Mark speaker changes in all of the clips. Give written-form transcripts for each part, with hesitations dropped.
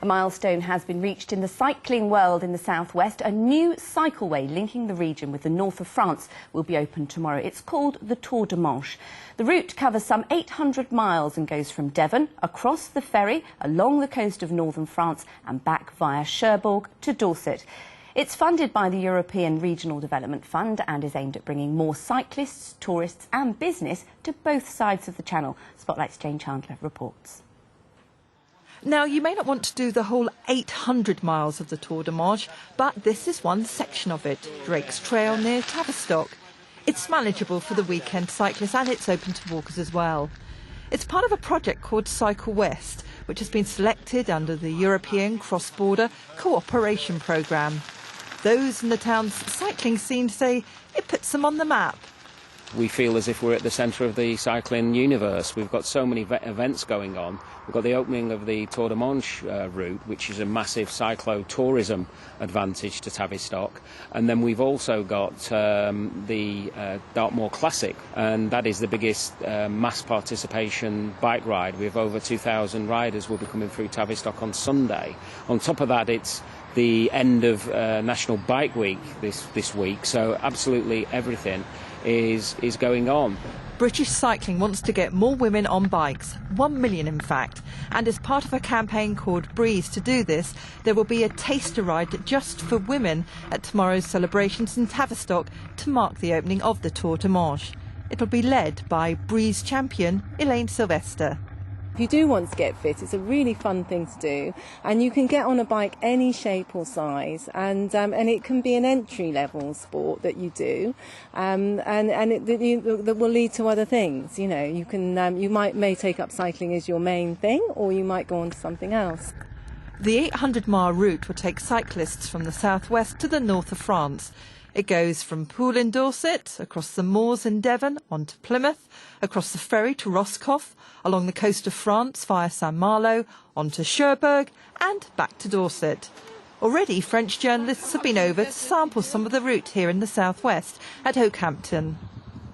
Speaker 1: A milestone has been reached in the cycling world in the southwest. A new cycleway linking the region with the north of France will be opened tomorrow. It's called the Tour de Manche. The route covers some 800 miles and goes from Devon across the ferry along the coast of northern France and back via Cherbourg to Dorset. It's funded by the European Regional Development Fund and is aimed at bringing more cyclists, tourists and business to both sides of the Channel. Spotlight's Jane Chandler reports.
Speaker 2: Now, you may not want to do the whole 800 miles of the Tour de Manche, but this is one section of it, Drake's Trail near Tavistock. It's manageable for the weekend cyclist and it's open to walkers as well. It's part of a project called Cycle West, which has been selected under the European Cross-Border Cooperation Programme. Those in the town's cycling scene say it puts them on the map.
Speaker 3: We feel as if we're at the centre of the cycling universe. We've got so many events going on. We've got the opening of the Tour de Manche route, which is a massive cyclo-tourism advantage to Tavistock. And then we've also got the Dartmoor Classic, and that is the biggest mass participation bike ride. We have over 2,000 riders will be coming through Tavistock on Sunday. On top of that, it's the end of National Bike Week this week, so absolutely everything is going on.
Speaker 2: British Cycling wants to get more women on bikes, 1 million in fact, and as part of a campaign called Breeze to do this, there will be a taster ride just for women at tomorrow's celebrations in Tavistock to mark the opening of the Tour de Manche. It'll be led by Breeze champion Elaine.
Speaker 4: If you do want to get fit, it's a really fun thing to do, and you can get on a bike any shape or size, and it can be an entry-level sport that you do, and that will lead to other things. You know, you can you may take up cycling as your main thing, or you might go on to something else.
Speaker 2: The 800-mile route will take cyclists from the southwest to the north of France. It goes from Poole in Dorset, across the moors in Devon, on to Plymouth, across the ferry to Roscoff, along the coast of France via Saint-Malo, on to Cherbourg and back to Dorset. Already French journalists have been over to sample some of the route here in the southwest at Oakhampton.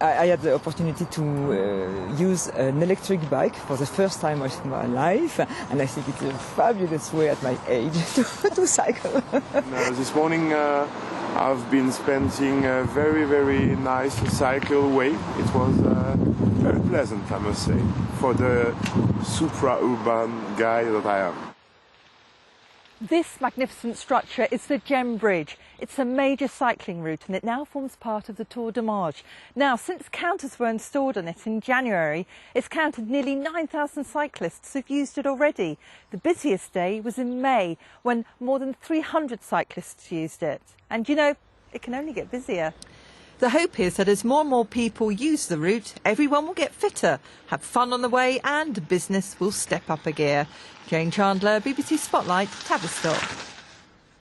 Speaker 5: I had the opportunity to use an electric bike for the first time of my life, and I think it's a fabulous way at my age to cycle.
Speaker 6: This morning I've been spending a very, very nice cycleway. It was very pleasant, I must say, for the supra-urban guy that I am.
Speaker 2: This magnificent structure is the Gem Bridge. It's a major cycling route and it now forms part of the Tour de Manche. Now, since counters were installed on it in January, it's counted nearly 9,000 cyclists who've used it already. The busiest day was in May, when more than 300 cyclists used it. And you know, it can only get busier. The hope is that as more and more people use the route, everyone will get fitter, have fun on the way and business will step up a gear. Jane Chandler, BBC Spotlight, Tavistock.